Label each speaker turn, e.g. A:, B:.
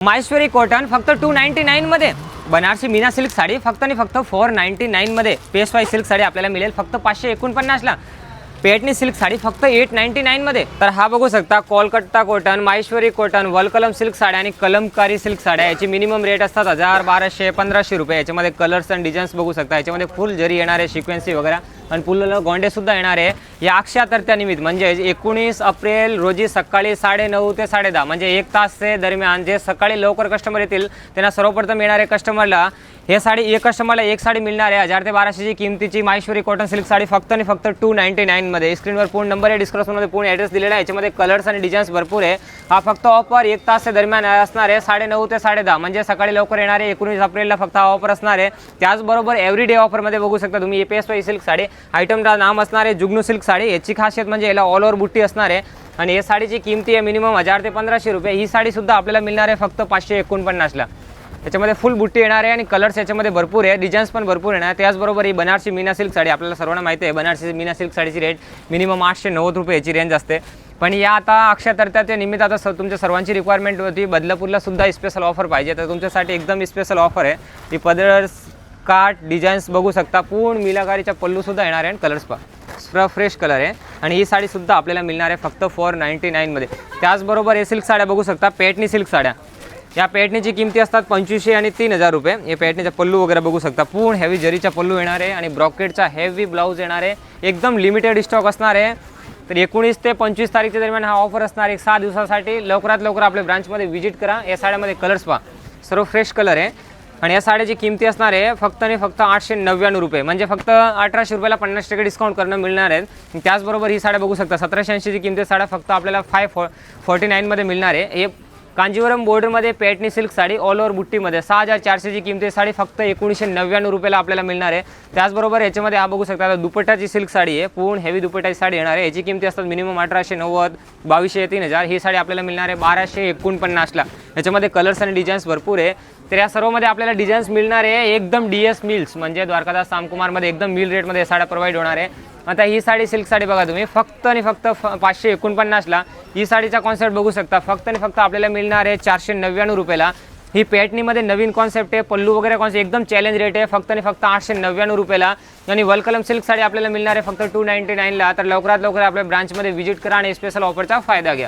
A: Maheshwari cotton फक्त 299 मध्ये, Banarasi Meena silk sari फक्त आणि फक्त 499 मध्ये, पेशवाई सिल्क साडी आपल्याला मिळेल फक्त 549 ला, पेटनी सिल्क साडी फक्त 899 मध्ये। तर हा बघू शकता कोलकाता कॉटन, माहेश्वरी कॉटन, वलकलम सिल्क साड्या आणि कलमकारी सिल्क साड्या, याची मिनिमम रेट असतात 1000, 1200, 1500 रुपये। याच्यामध्ये कलर्स आणि डिझाईन्स बघू शकता, याच्यामध्ये फुल जरी येणार आहे, सिक्वेन्सी वगैरे आणि फुल गोंडे सुद्धा येणार आहे। या अक्षय तृतीयानिमित्त म्हणजे 19 एप्रिल रोजी सकाळी 9:30 ते 10:30 म्हणजे 1 तासचे दरम्यान जे सकाळी लवकर कस्टमर येतील त्यांना सर्वप्रथम येणारे कस्टमरला हे साडी, एक कस्टमरला एक साडी मिळणार आहे 1000 ते 1200 किमतीची माहेश्वरी कॉटन सिल्क साडी फक्त आणि फक्त 299 मध्ये। स्क्रीनवर फोन नंबर आहे, डिस्क्रिप्शनमध्ये पूर्ण ॲड्रेस दिलेला आहे। याच्यामध्ये कलर्स आणि डिझाईन्स भरपूर आहे। हा फक्त ऑफर 1 तासच्या दरम्यान असणार आहे, 9:30 ते 10:30 म्हणजे सकाळी लवकर येणार आहे। 19 एप्रिलला फक्त हा ऑफर असणार आहे। त्याचबरोबर एव्हरीडे ऑफरमध्ये बघू शकता तुम्ही पेशवाई सिल्क साडी, आयटमचा नाम असणार आहे जुगनू सिल्क साडी। याची खासियत म्हणजे याला ऑल ओव्हर बुट्टी असणार आहे आणि या साडीची किमती आहे मिनिमम 1000 ते 1500 रुपये। ही साडी सुद्धा आपल्याला मिळणार आहे फक्त 549 ला। याच्यामध्ये फुल बुट्टी येणार आहे आणि कलर्स याच्यामध्ये भरपूर आहे, डिझाईन्स पण भरपूर येणार। त्याचबरोबर ही बनारसी मीना सिल्क साडी आपल्याला सर्वांना माहिती आहे, बनारसी मीना सिल्क साडीची रेट मिनिमम 890 रुपये याची रेंज असते। पण या आता अक्षय तृतीया निमित्त आता तुमच्या सर्वांची रिक्वायरमेंट होती बदलापूरला सुद्धा स्पेशल ऑफर पाहिजे, तर तुमच्यासाठी एकदम स्पेशल ऑफर आहे। ही पदर्स काट डिझाईन्स बघू शकता, पूर्ण मिलाकारीचा पल्लू सुद्धा येणार आहे आणि कलर्स पहा फ्रेश कलर आहे आणि ही साडी सुद्धा आपल्याला मिळणार आहे फक्त 499 मध्ये। त्याचबरोबर हे सिल्क साड्या बघू शकता, पेटनी सिल्क साड्या, या पेटणीची किमती असतात 2500 आणि 3000 रुपये। हे पेटणीचा पल्लू वगैरे बघू शकता, पूर्ण हेवी जरीचा पल्लू येणार आहे आणि ब्रॉकेटचा हेवी ब्लाऊज येणार आहे, एकदम लिमिटेड स्टॉक असणार आहे। तर 19 ते 25 तारीखच्या दरम्यान हा ऑफर असणार आहे 6 दिवसासाठी। लवकरात लवकर आपल्या ब्रांचमध्ये व्हिजिट करा। या साड्यामध्ये कलर्स पहा, सर्व फ्रेश कलर आहे आणि या साड्याची किमती असणार आहे फक्त आणि फक्त 899 रुपये म्हणजे फक्त 1800 रुपयाला 50% डिस्काउंट करणं मिळणार आहे। त्याचबरोबर ही साड्या बघू शकता 1780 ची किमती साड्या फक्त आपल्याला 549 मध्ये मिळणार आहे। हे कांजीवरम बॉर्डरमध्ये पेटनी सिल्क साडी ऑल ओव्हर बुट्टीमध्ये 6400 ची किमती साडी फक्त 1999 रुपयाला आपल्याला मिळणार आहे। त्याचबरोबर याच्यामध्ये हा बघू शकता दुपट्टाची सिल्क साडी आहे, पूर्ण हेवी दुपट्टाची साडी येणार आहे। याची किमती असतात मिनिमम 1890, 2200, 3000। ही साडी आपल्याला मिळणार आहे 1249 ला। याच्यामध्ये कलर्स आणि डिझाईन्स भरपूर आहे। तर या सर्वमध्ये आपल्याला डिझाईन्स मिळणार आहे एकदम DS मिल्स म्हणजे द्वारकादास सामकुमारमध्ये एकदम मिल रेटमध्ये साड्या प्रोव्हाइड होणार आहे। आता ही साडी सिल्क साडी बघा तुम्ही फक्त आणि फक्त 549 ला। ही साडीचा कॉन्सेप्ट बघू शकता, फक्त आणि फक्त आपल्याला मिळणार आहे 499 रुपयाला। ही पेटनीमध्ये नवीन कॉन्सेप्ट आहे, पल्लू वगैरे कॉन्सेप्ट एकदम चॅलेंज रेट आहे फक्त आणि फक्त 899 रुपयाला। आणि वलकलम सिल्क साडी आपल्याला मिळणार आहे फक्त 299 ला। तर लवकरात लवकर आपल्या ब्रांचमध्ये व्हिजिट करा आणि स्पेशल ऑफरचा फायदा घ्या।